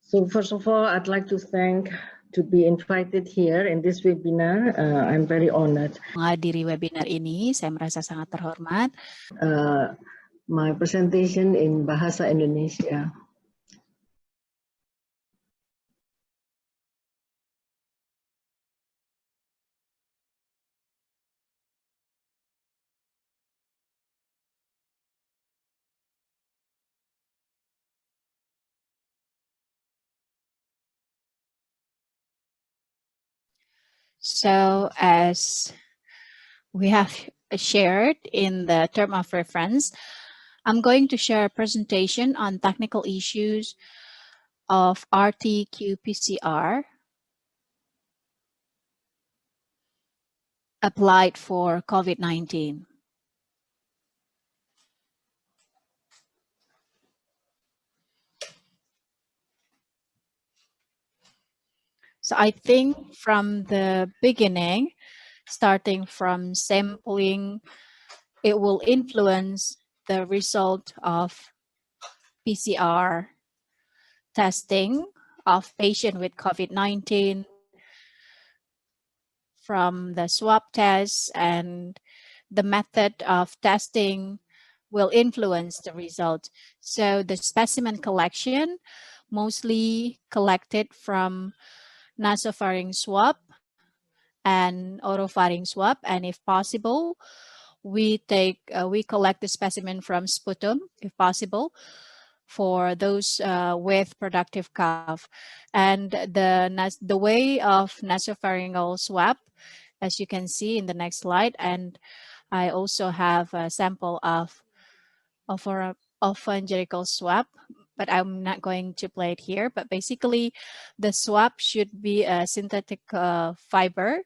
So first of all, I'd like to thank to be invited here in this webinar. I'm very honored. Menghadiri webinar ini, saya merasa sangat terhormat. My presentation in Bahasa Indonesia. So as we have shared in the term of reference, I'm going to share a presentation on technical issues of RT-qPCR applied for COVID-19. So I think from the beginning, starting from sampling, it will influence the result of PCR testing of patient with COVID-19 from the swab test, and the method of testing will influence the result. So the specimen collection mostly collected from nasopharynx swab and oropharynx swab, and if possible, we collect the specimen from sputum, if possible, for those with productive cough. And the way of nasopharyngeal swab, as you can see in the next slide, and I also have a sample of pharyngeal swab, but I'm not going to play it here. But basically, the swab should be a synthetic fiber.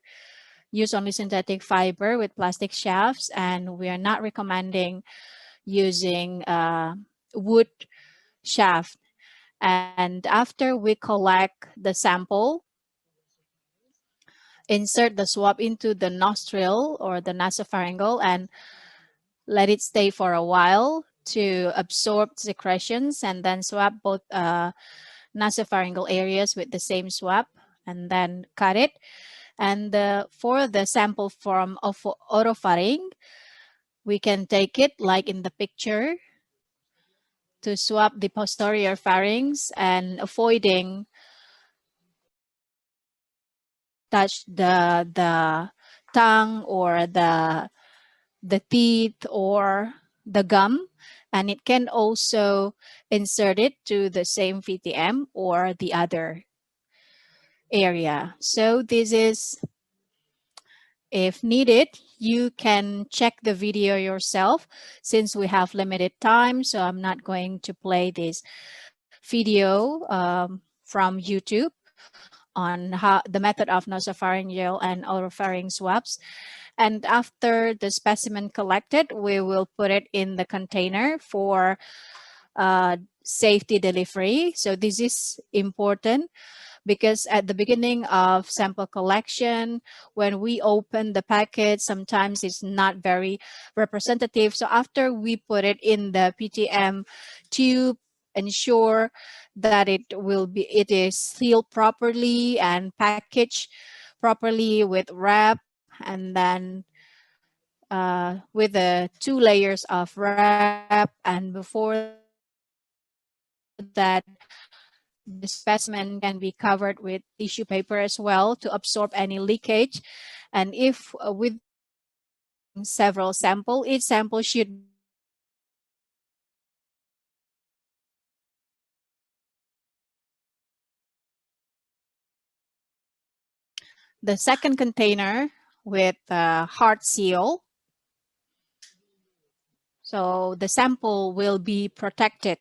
Use only synthetic fiber with plastic shafts, and we are not recommending using wood shaft. And after we collect the sample, insert the swab into the nostril or the nasopharyngeal and let it stay for a while to absorb secretions, and then swab both nasopharyngeal areas with the same swab and then cut it. And for the sample from oropharynx, we can take it like in the picture to swab the posterior pharynx and avoiding touch the tongue or the teeth or the gum, and it can also insert it to the same VTM or the other area. So this is, if needed, you can check the video yourself since we have limited time. So I'm not going to play this video from YouTube on how the method of nasopharyngeal and oropharynx swabs. And after the specimen collected, we will put it in the container for safety delivery. So this is important because at the beginning of sample collection, when we open the packet, sometimes it's not very representative. So after we put it in the PTM tube, ensure that it is sealed properly and packaged properly with wrap, and then with the 2 layers of wrap, and before that the specimen can be covered with tissue paper as well to absorb any leakage. And if with several samples, each sample should the second container with a hard seal. So the sample will be protected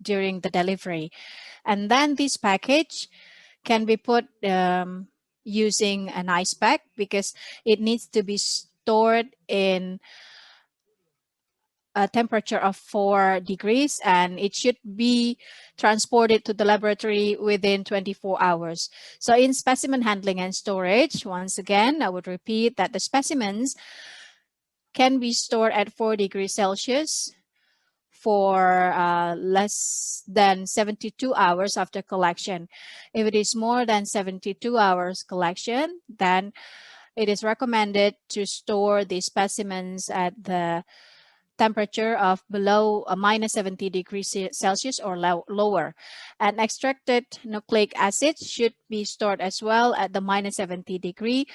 during the delivery. And then this package can be put using an ice pack because it needs to be stored in a temperature of 4 degrees, and it should be transported to the laboratory within 24 hours. So in specimen handling and storage, once again, I would repeat that the specimens can be stored at 4 degrees Celsius for less than 72 hours after collection. If it is more than 72 hours collection, then it is recommended to store the specimens at the temperature of below minus 70 degrees Celsius or lower. And extracted nucleic acid should be stored as well at the minus 70 degree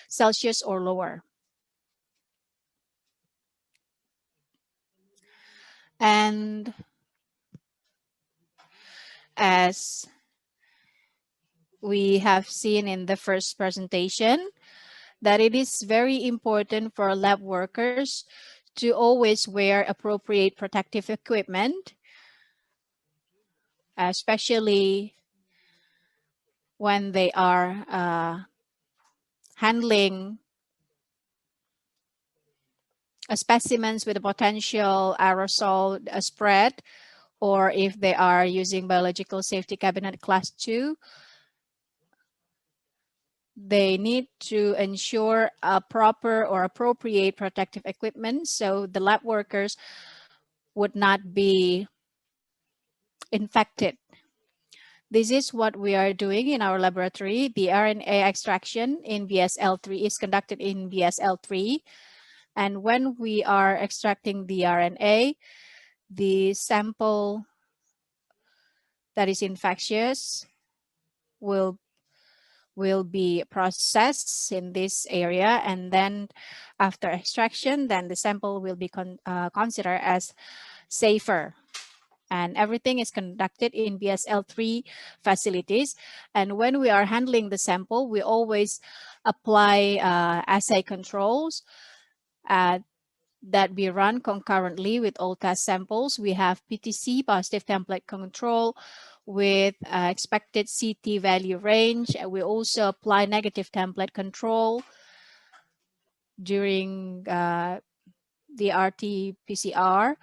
Celsius or lower. And as we have seen in the first presentation, that it is very important for lab workers to always wear appropriate protective equipment, especially when they are handling specimens with a potential aerosol spread, or if they are using biological safety cabinet class 2, they need to ensure a proper or appropriate protective equipment so the lab workers would not be infected. This is what we are doing in our laboratory. The RNA extraction in BSL-3 is conducted in BSL-3. And when we are extracting the RNA, the sample that is infectious will be processed in this area, and then after extraction, then the sample will be considered as safer. And everything is conducted in BSL-3 facilities. And when we are handling the sample, we always apply assay controls that we run concurrently with all test samples. We have PTC, positive template control, with expected CT value range. We also apply negative template control during the RT-PCR.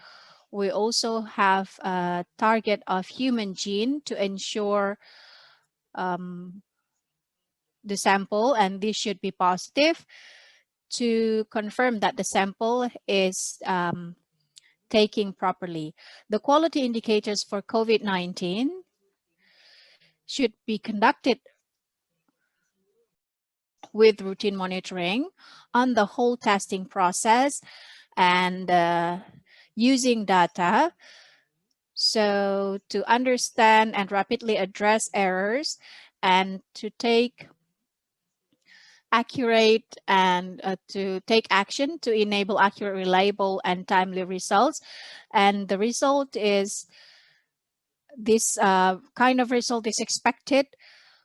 We also have a target of human gene to ensure the sample, and this should be positive to confirm that the sample is taking properly. The quality indicators for COVID-19 should be conducted with routine monitoring on the whole testing process and using data so to understand and rapidly address errors and to take accurate and to take action to enable accurate, reliable, and timely results. And the result is this kind of result is expected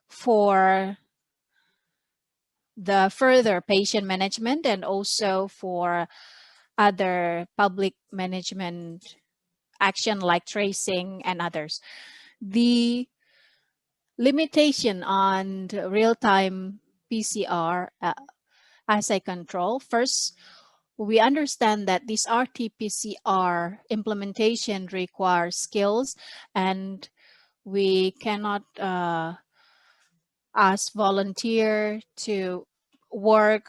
for the further patient management and also for other public management action like tracing and others. The limitation on real-time PCR assay control. First, we understand that this RT-PCR implementation requires skills, and we cannot ask volunteer to work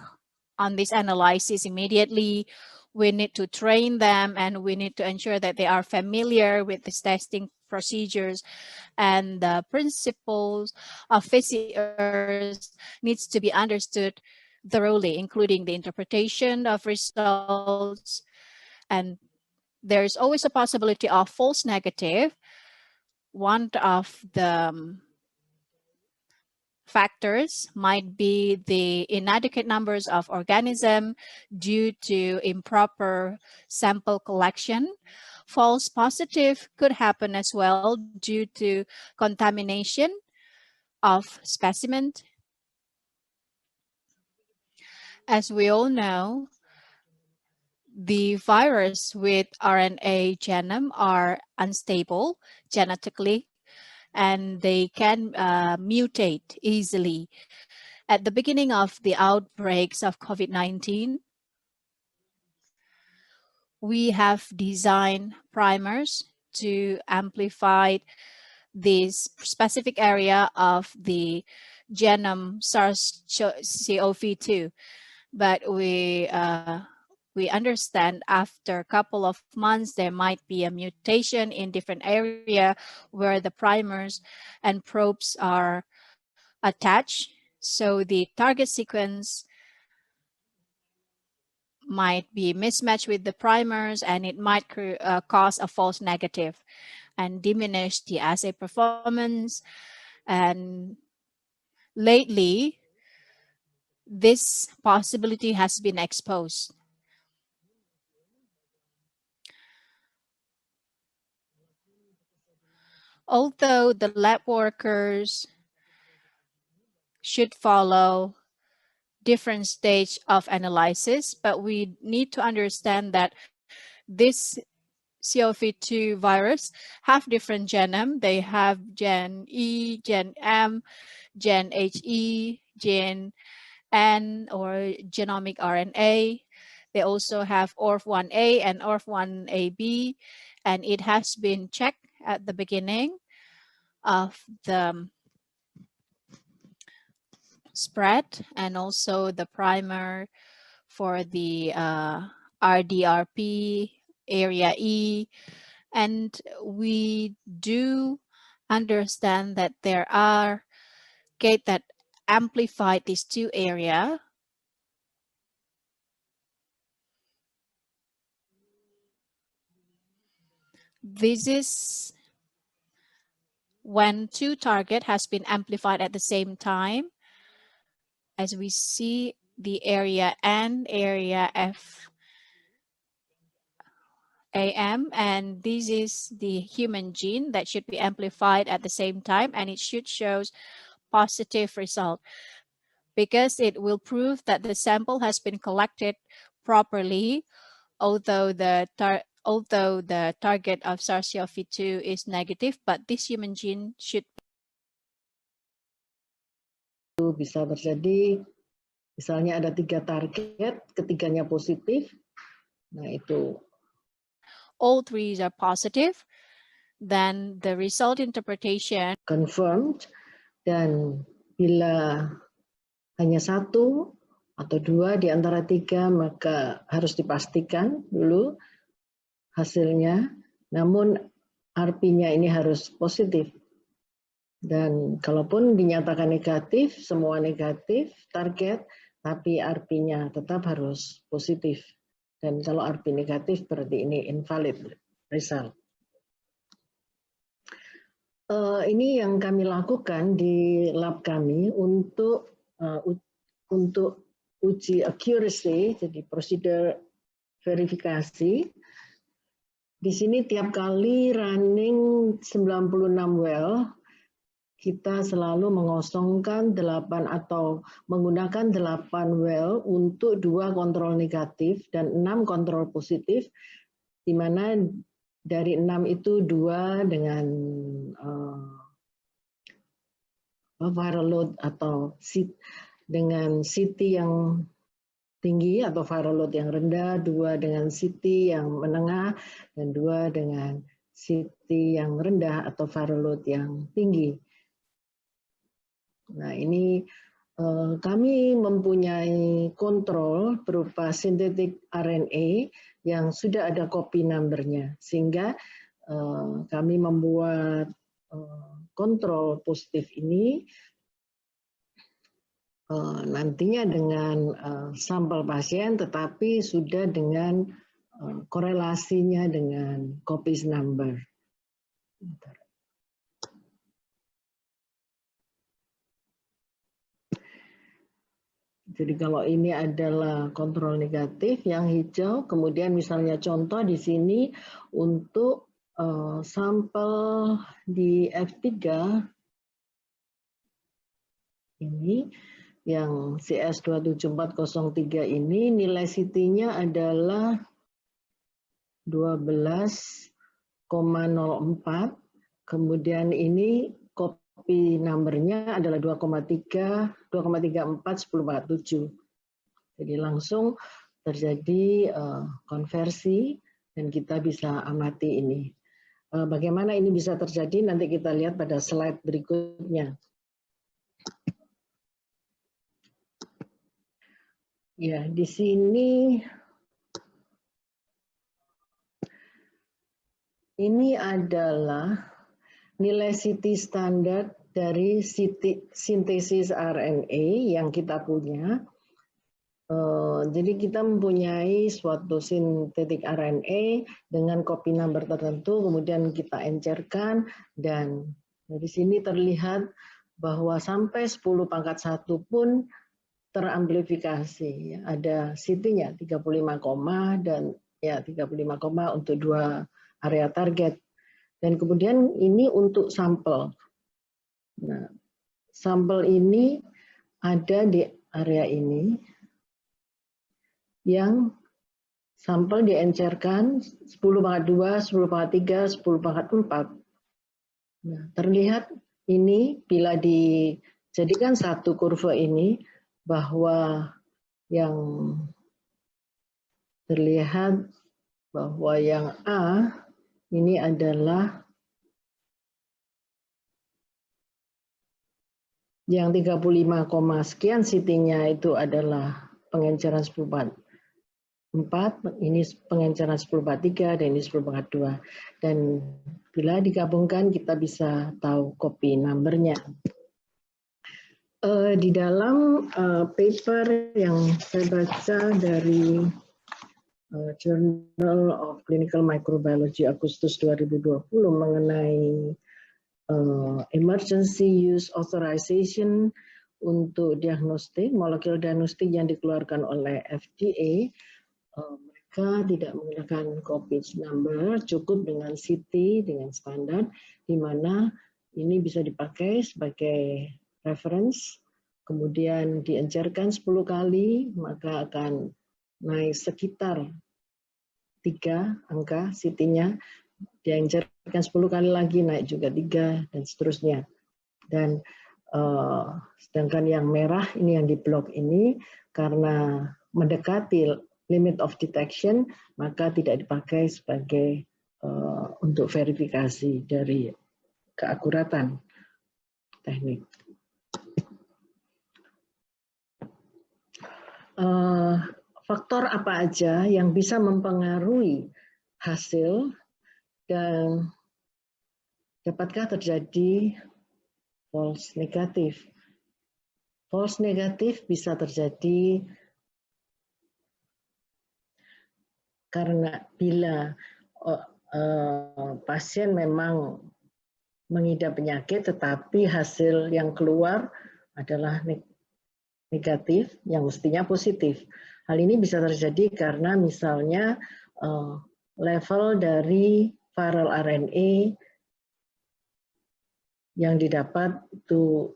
on this analysis immediately. We need to train them, and we need to ensure that they are familiar with this testing procedures, and the principles of PCRs needs to be understood thoroughly, including the interpretation of results. And there's always a possibility of false negative. One of the factors might be the inadequate numbers of organisms due to improper sample collection. False positive could happen as well due to contamination of specimen. As we all know, the virus with RNA genome are unstable genetically, and they can mutate easily. At the beginning of the outbreaks of COVID-19, we have designed primers to amplify this specific area of the genome SARS-CoV-2, but we we understand after a couple of months there might be a mutation in different area where the primers and probes are attached. So the target sequence might be mismatched with the primers, and it might cause a false negative and diminish the assay performance. And lately, this possibility has been exposed. Although the lab workers should follow different stage of analysis, but we need to understand that this COV2 virus have different genome. They have gen E, gen M, gen HE, gen N, or genomic RNA. They also have ORF1A and ORF1AB, and it has been checked at the beginning of the spread, and also the primer for the RDRP area E. And we do understand that there are gate that amplify these two areas. This is when two target has been amplified at the same time. As we see the area N, area F, AM, and this is the human gene that should be amplified at the same time, and it should show positive result because it will prove that the sample has been collected properly, although the target of SARS-CoV-2 is negative, but this human gene should bisa terjadi. Misalnya ada 3 target, ketiganya positif. Nah, itu all three are positive, then the result interpretation confirmed, dan bila hanya 1 atau 2 di antara 3, maka harus dipastikan dulu hasilnya, namun RP-nya ini harus positif. Dan kalaupun dinyatakan negatif, semua negatif target, tapi RP-nya tetap harus positif. Dan kalau RP negatif berarti ini invalid result. Ini yang kami lakukan di lab kami untuk uji accuracy, jadi prosedur verifikasi. Di sini tiap kali running 96 well, kita selalu mengosongkan 8 atau menggunakan 8 well untuk 2 kontrol negatif dan 6 kontrol positif, di mana dari 6 itu 2 dengan viral load atau dengan CT yang tinggi atau viral load yang rendah, 2 dengan CT yang menengah, dan 2 dengan CT yang rendah atau viral load yang tinggi. Nah, ini kami mempunyai kontrol berupa sintetik RNA yang sudah ada copy number-nya, sehingga kami membuat kontrol positif ini nantinya dengan sampel pasien, tetapi sudah dengan korelasinya dengan copies number. Jadi kalau ini adalah kontrol negatif yang hijau, kemudian misalnya contoh di sini untuk sampel di F3 ini yang CS27403 ini nilai CT-nya adalah 12,04, kemudian ini copy number-nya adalah 2,34/1047. Jadi langsung terjadi konversi dan kita bisa amati ini. Bagaimana ini bisa terjadi nanti kita lihat pada slide berikutnya. Ya, di sini Ini adalah nilai CT standar dari sintesis RNA yang kita punya. Jadi kita mempunyai suatu sintetik RNA dengan copy number tertentu, kemudian kita encerkan, dan dari sini terlihat bahwa sampai 10 pangkat 1 pun teramplifikasi. Ada CT-nya 35, dan ya 35, untuk 2 area target. Dan kemudian ini untuk sampel. Nah, sampel ini ada di area ini yang sampel diencerkan 10 pangkat 2, 10 pangkat 3, 10 pangkat 4. Nah, terlihat ini bila dijadikan satu kurva ini bahwa yang terlihat bahwa yang A ini adalah yang 35, sekian CT-nya itu adalah pengenceran 10/4, ini pengenceran 10/3, dan ini 10/2. Dan bila digabungkan kita bisa tahu copy number-nya. Di dalam paper yang saya baca dari Journal of Clinical Microbiology Agustus 2020 mengenai emergency use authorization untuk diagnostik, molekul diagnostik yang dikeluarkan oleh FDA, mereka tidak menggunakan copy number, cukup dengan CT, dengan standar, di mana ini bisa dipakai sebagai reference, kemudian diencerkan 10 kali, maka akan naik sekitar 3 angka CT-nya, diencerkan 10 kali lagi naik juga 3, dan seterusnya. Dan sedangkan yang merah ini yang di blok ini karena mendekati limit of detection, maka tidak dipakai sebagai untuk verifikasi dari keakuratan teknik. Faktor apa aja yang bisa mempengaruhi hasil, dan dapatkah terjadi false negatif? False negatif bisa terjadi karena bila pasien memang mengidap penyakit tetapi hasil yang keluar adalah negatif yang mestinya positif. Hal ini bisa terjadi karena misalnya level dari viral RNA yang didapat itu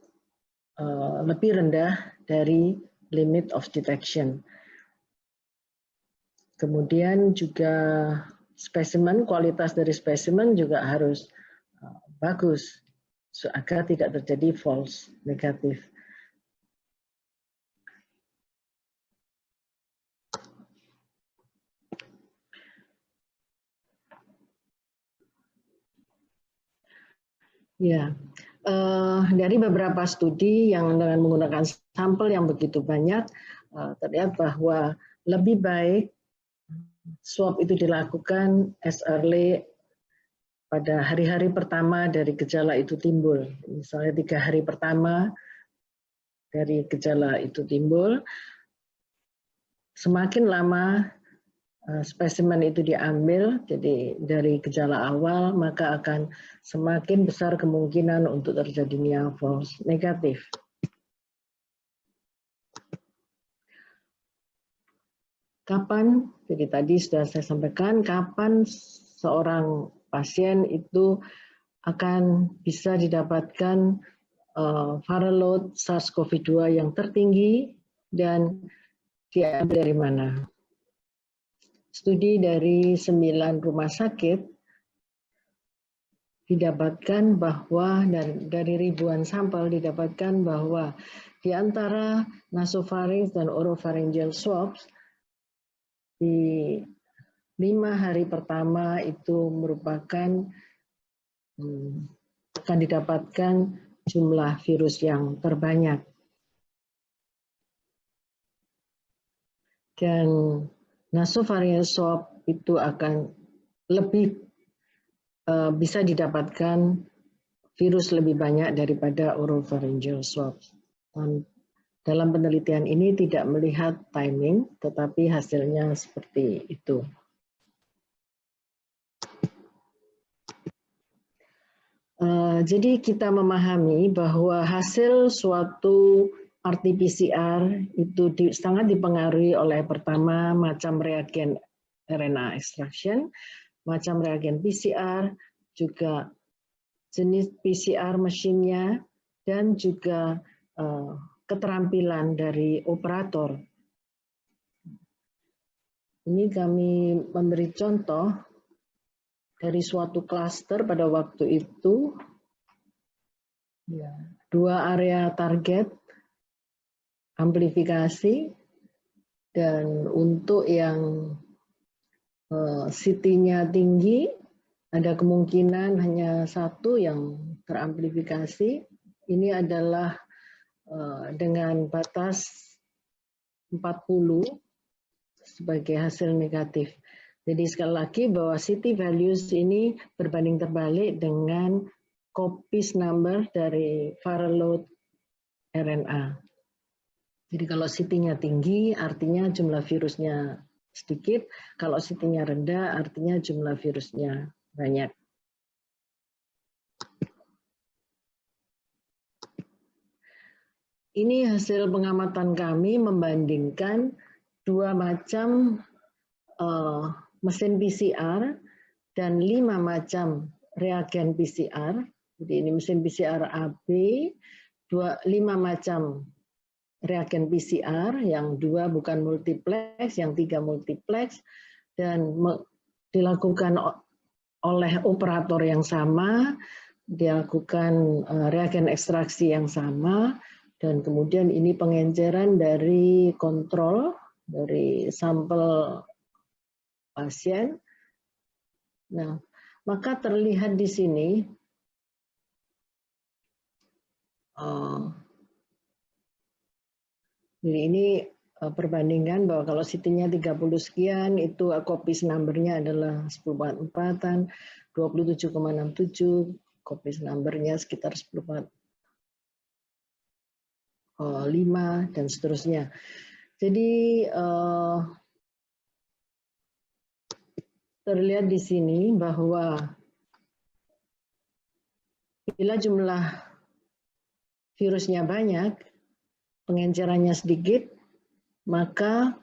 lebih rendah dari limit of detection. Kemudian juga spesimen, kualitas dari spesimen juga harus bagus agar tidak terjadi false negatif. Ya, dari beberapa studi yang dengan menggunakan sampel yang begitu banyak, terlihat bahwa lebih baik swab itu dilakukan as early pada hari-hari pertama dari gejala itu timbul. Misalnya 3 hari pertama dari gejala itu timbul, semakin lama spesimen itu diambil, jadi dari gejala awal, maka akan semakin besar kemungkinan untuk terjadinya false negatif. Kapan, jadi tadi sudah saya sampaikan, kapan seorang pasien itu akan bisa didapatkan viral load SARS-CoV-2 yang tertinggi dan diambil dari mana. Studi dari 9 rumah sakit didapatkan bahwa dari ribuan sampel didapatkan bahwa di antara nasopharynx dan oropharyngeal swabs di 5 hari pertama itu merupakan akan didapatkan jumlah virus yang terbanyak. Dan nasopharyngeal swab itu akan lebih bisa didapatkan virus lebih banyak daripada oropharyngeal swab. Dalam penelitian ini tidak melihat timing, tetapi hasilnya seperti itu. Jadi kita memahami bahwa hasil suatu RT-PCR itu sangat dipengaruhi oleh pertama macam reagen RNA extraction, macam reagen PCR, juga jenis PCR mesinnya, dan juga keterampilan dari operator. Ini kami memberi contoh dari suatu klaster pada waktu itu, dua area target amplifikasi, dan untuk yang CT-nya tinggi, ada kemungkinan hanya satu yang teramplifikasi. Ini adalah dengan batas 40 sebagai hasil negatif. Jadi sekali lagi bahwa CT values ini berbanding terbalik dengan copies number dari viral load RNA. Jadi kalau CT-nya tinggi artinya jumlah virusnya sedikit, kalau CT-nya rendah artinya jumlah virusnya banyak. Ini hasil pengamatan kami membandingkan dua macam mesin PCR dan 5 macam reagen PCR. Jadi ini mesin PCR AB, 5 macam reagen PCR, yang 2 bukan multiplex, yang 3 multiplex, dan dilakukan oleh operator yang sama, dilakukan reagen ekstraksi yang sama, dan kemudian ini pengenceran dari kontrol, dari sampel pasien. Nah, maka terlihat di sini jadi ini perbandingan bahwa kalau CT-nya 30 sekian, itu copies number-nya adalah 10/4-an, 27,67, copies number-nya sekitar 10/5, dan seterusnya. Jadi terlihat di sini bahwa bila jumlah virusnya banyak, pengencerannya sedikit, maka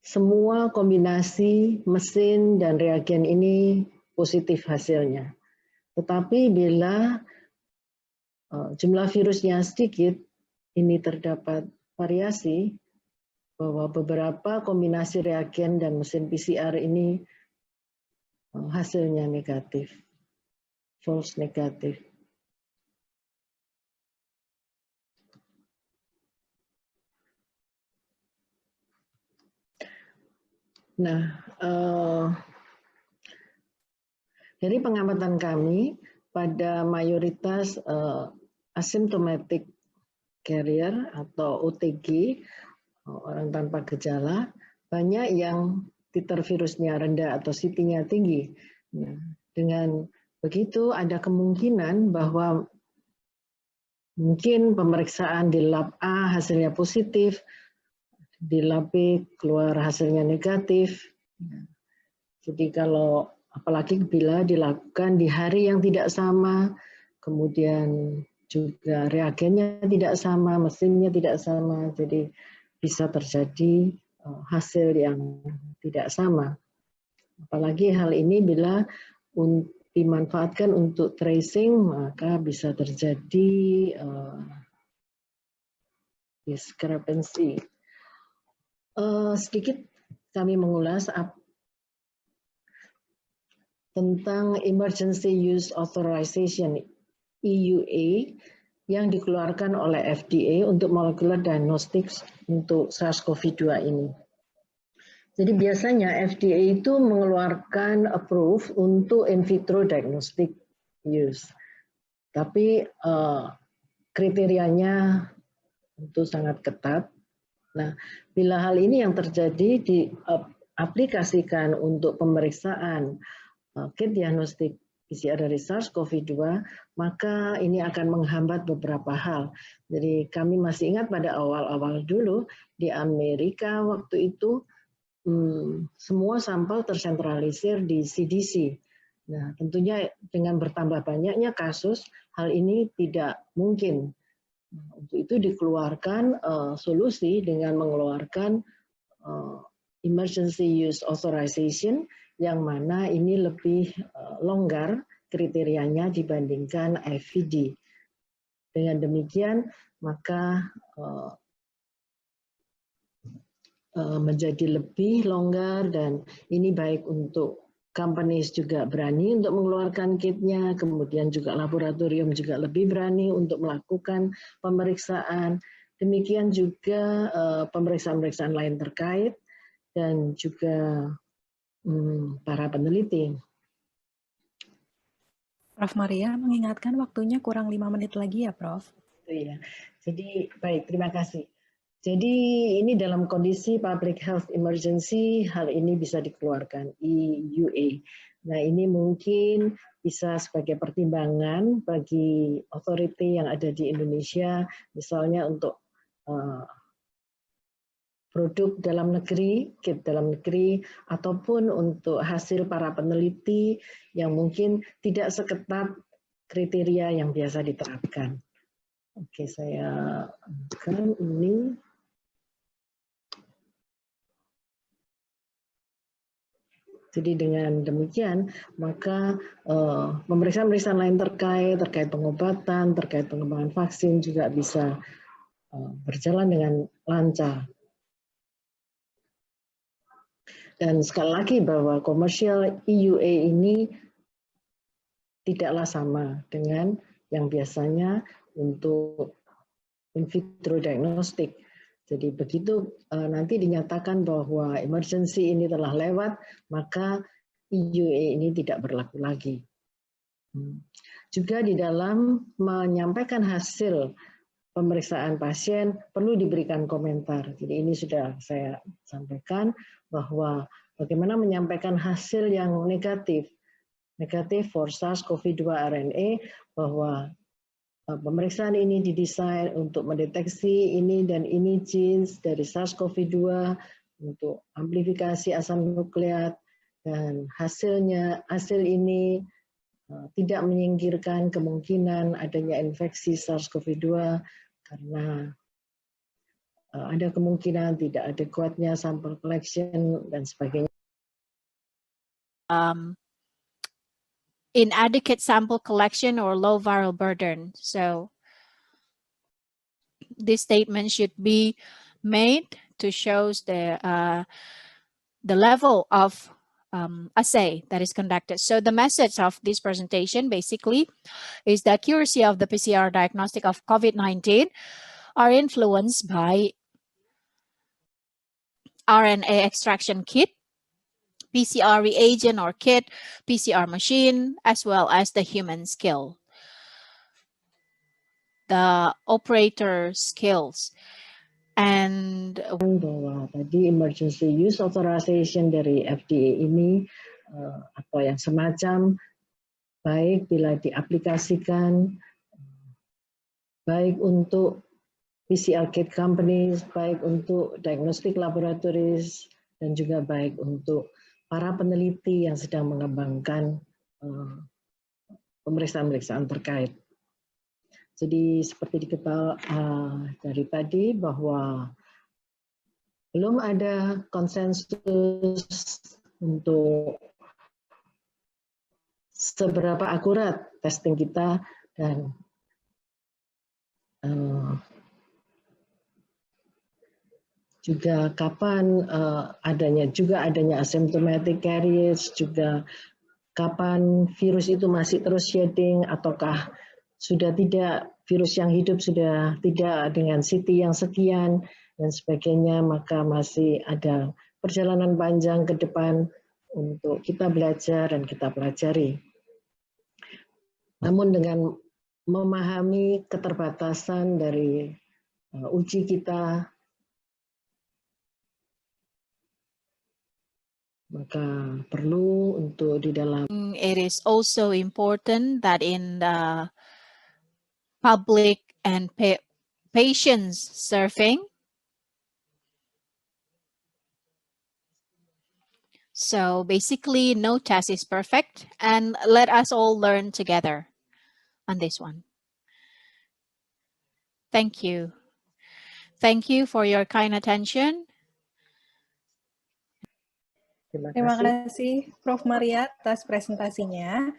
semua kombinasi mesin dan reagen ini positif hasilnya. Tetapi bila jumlah virusnya sedikit, ini terdapat variasi bahwa beberapa kombinasi reagen dan mesin PCR ini hasilnya negatif, false negatif. Nah, dari pengamatan kami pada mayoritas asymptomatic carrier atau OTG, orang tanpa gejala, banyak yang titer virusnya rendah atau CT-nya tinggi. Nah, dengan begitu ada kemungkinan bahwa mungkin pemeriksaan di lab A hasilnya positif, di lab B keluar hasilnya negatif. Jadi kalau apalagi bila dilakukan di hari yang tidak sama, kemudian juga reagennya tidak sama, mesinnya tidak sama, jadi bisa terjadi hasil yang tidak sama. Apalagi hal ini bila dimanfaatkan untuk tracing, maka bisa terjadi discrepancy. Sedikit kami mengulas tentang Emergency Use Authorization EUA yang dikeluarkan oleh FDA untuk molecular diagnostics untuk SARS-CoV-2 ini. Jadi biasanya FDA itu mengeluarkan approve untuk in vitro diagnostic use. Tapi kriterianya tentu sangat ketat. Nah, bila hal ini yang terjadi diaplikasikan untuk pemeriksaan kit diagnostik PCR dari SARS-CoV-2, maka ini akan menghambat beberapa hal. Jadi kami masih ingat pada awal-awal dulu di Amerika waktu itu semua sampel tersentralisir di CDC. Nah, tentunya dengan bertambah banyaknya kasus, hal ini tidak mungkin. Untuk itu dikeluarkan solusi dengan mengeluarkan emergency use authorization yang mana ini lebih longgar kriterianya dibandingkan IVD. Dengan demikian maka menjadi lebih longgar dan ini baik untuk companies juga berani untuk mengeluarkan kitnya, kemudian juga laboratorium juga lebih berani untuk melakukan pemeriksaan. Demikian juga pemeriksaan-pemeriksaan lain terkait dan juga para peneliti. Prof. Maria mengingatkan waktunya kurang 5 menit lagi ya, Prof. Itu ya. Jadi baik, terima kasih. Jadi ini dalam kondisi public health emergency, hal ini bisa dikeluarkan, EUA. Nah ini mungkin bisa sebagai pertimbangan bagi authority yang ada di Indonesia, misalnya untuk produk dalam negeri, kit dalam negeri, ataupun untuk hasil para peneliti yang mungkin tidak seketat kriteria yang biasa diterapkan. Oke, saya akan ini. Jadi dengan demikian, maka pemeriksaan-pemeriksaan lain terkait pengobatan, terkait pengembangan vaksin juga bisa berjalan dengan lancar. Dan sekali lagi bahwa komersial EUA ini tidaklah sama dengan yang biasanya untuk in vitro diagnostik. Jadi begitu nanti dinyatakan bahwa emergency ini telah lewat, maka EUA ini tidak berlaku lagi. Juga di dalam menyampaikan hasil pemeriksaan pasien perlu diberikan komentar. Jadi ini sudah saya sampaikan bahwa bagaimana menyampaikan hasil yang negatif for SARS-CoV-2 RNA, bahwa pemeriksaan ini didesain untuk mendeteksi ini dan ini genes dari SARS-CoV-2 untuk amplifikasi asam nukleat, dan hasil ini tidak menyingkirkan kemungkinan adanya infeksi SARS-CoV-2 karena ada kemungkinan tidak adekuatnya sampel collection dan sebagainya. Inadequate sample collection or low viral burden. So this statement should be made to show the level of assay that is conducted. So the message of this presentation basically is the accuracy of the PCR diagnostic of COVID-19 are influenced by RNA extraction kit, PCR reagent or kit, PCR machine, as well as the human skill, the operator skills. And bahwa tadi emergency use authorization dari FDA ini atau yang semacam, baik bila diaplikasikan baik untuk PCR kit companies, baik untuk diagnostic laboratories, dan juga baik untuk para peneliti yang sedang mengembangkan pemeriksaan-pemeriksaan terkait. Jadi seperti diketahui dari tadi bahwa belum ada konsensus untuk seberapa akurat testing kita dan juga kapan adanya asymptomatic carriers, juga kapan virus itu masih terus shedding ataukah sudah tidak, virus yang hidup sudah tidak dengan CT yang sekian dan sebagainya, maka masih ada perjalanan panjang ke depan untuk kita belajar dan kita pelajari. Namun dengan memahami keterbatasan dari uji kita, Maka perlu untuk di dalam It is also important that in the public and patience surfing, so basically no test is perfect, and let us all learn together on this one. Thank you. Thank you for your kind attention. Terima kasih Prof. Maria atas presentasinya.